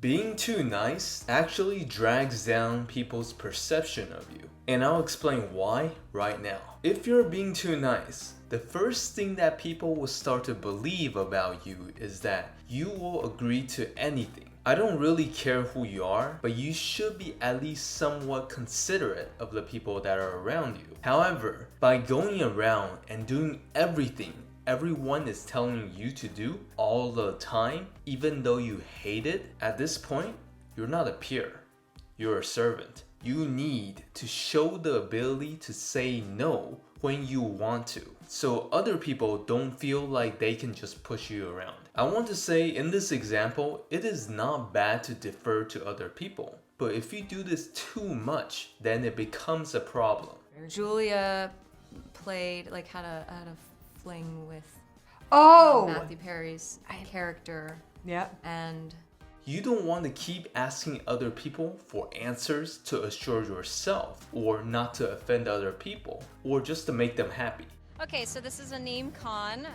Being too nice actually drags down people's perception of you. And I'll explain why right now. If you're being too nice, the first thing that people will start to believe about you is that you will agree to anything. I don't really care who you are, but you should be at least somewhat considerate of the people that are around you. However, by going around and doing everything everyone is telling you to do all the time, even though you hate it, at this point, you're not a peer, you're a servant. You need to show the ability to say no when you want to, so other people don't feel like they can just push you around. I want to say in this example, it is not bad to defer to other people, but if you do this too much, then it becomes a problem. Julia played, like, had a fling with Matthew Perry's character. Yeah. And you don't want to keep asking other people for answers to assure yourself, or not to offend other people, or just to make them happy. Okay, so this is a name con.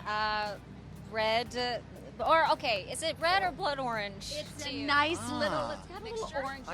Red, or okay, is it red or blood orange? It's a nice little, it's got a little orange.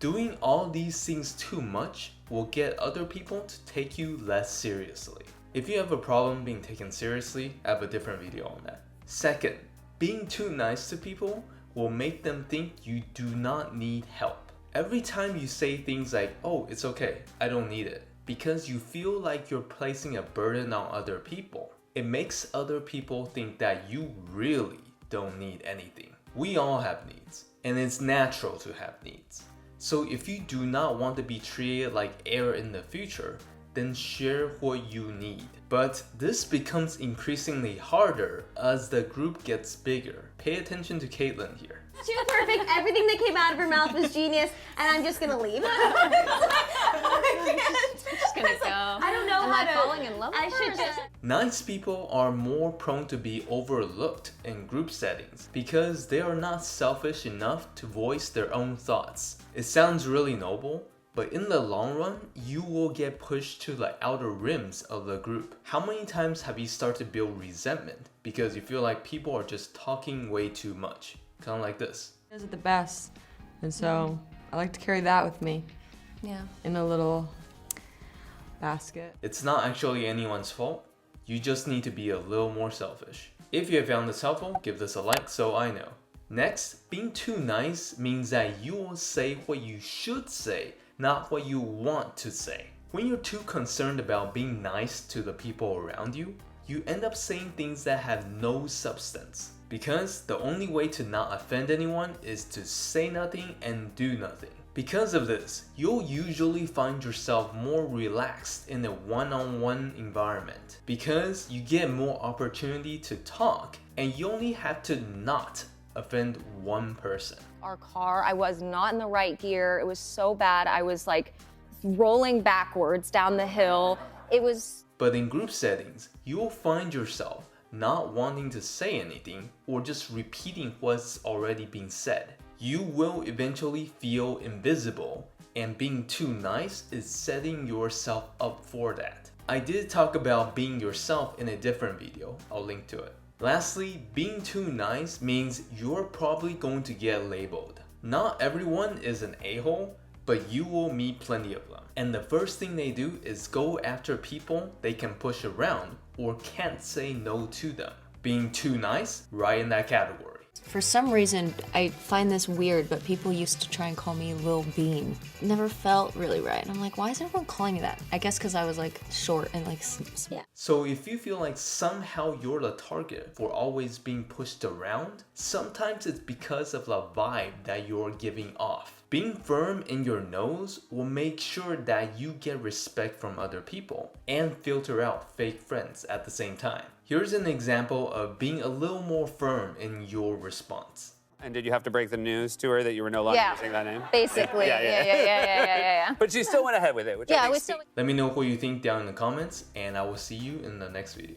Doing all these things too much will get other people to take you less seriously. If you have a problem being taken seriously, I have a different video on that. Second, being too nice to people will make them think you do not need help. Every time you say things like, oh, it's okay, I don't need it, because you feel like you're placing a burden on other people, it makes other people think that you really don't need anything. We all have needs, and it's natural to have needs. So if you do not want to be treated like air in the future, then share what you need. But this becomes increasingly harder as the group gets bigger. Pay attention to Caitlin here. She was perfect. Everything that came out of her mouth was genius, and I'm just gonna leave. I can't. Just gonna go. I don't know how to. Falling in love with I should her? just. Nice people are more prone to be overlooked in group settings because they are not selfish enough to voice their own thoughts. It sounds really noble, but in the long run, you will get pushed to the outer rims of the group. How many times have you started to build resentment because you feel like people are just talking way too much? Kind of like this. Is it the best? And so I like to carry that with me. yeah. In a little basket. It's not actually anyone's fault. You just need to be a little more selfish. If you have found this helpful, give this a like so I know. Next, being too nice means that you will say what you should say, not what you want to say. When you're too concerned about being nice to the people around you, you end up saying things that have no substance. Because the only way to not offend anyone is to say nothing and do nothing. Because of this, you'll usually find yourself more relaxed in a one-on-one environment because you get more opportunity to talk and you only have to not offend one person. Our car, I was not in the right gear. It was so bad. I was like rolling backwards down the hill. It was... But in group settings, you will find yourself not wanting to say anything or just repeating what's already been said. You will eventually feel invisible, and being too nice is setting yourself up for that. I did talk about being yourself in a different video, I'll link to it. Lastly, being too nice means you're probably going to get labeled. Not everyone is an a-hole, but you will meet plenty of them. And the first thing they do is go after people they can push around or can't say no to them. Being too nice, right in that category. For some reason, I find this weird, but people used to try and call me Lil Bean. Never felt really right. And I'm like, why is everyone calling me that? I guess because I was like short and like Yeah. So if you feel like somehow you're the target for always being pushed around, sometimes it's because of the vibe that you're giving off. Being firm in your nose will make sure that you get respect from other people and filter out fake friends at the same time. Here's an example of being a little more firm in your response. And did you have to break the news to her that you were no longer using that name? Basically, yeah. But she still went ahead with it, which I Yeah, think we still... Let me know what you think down in the comments, and I will see you in the next video.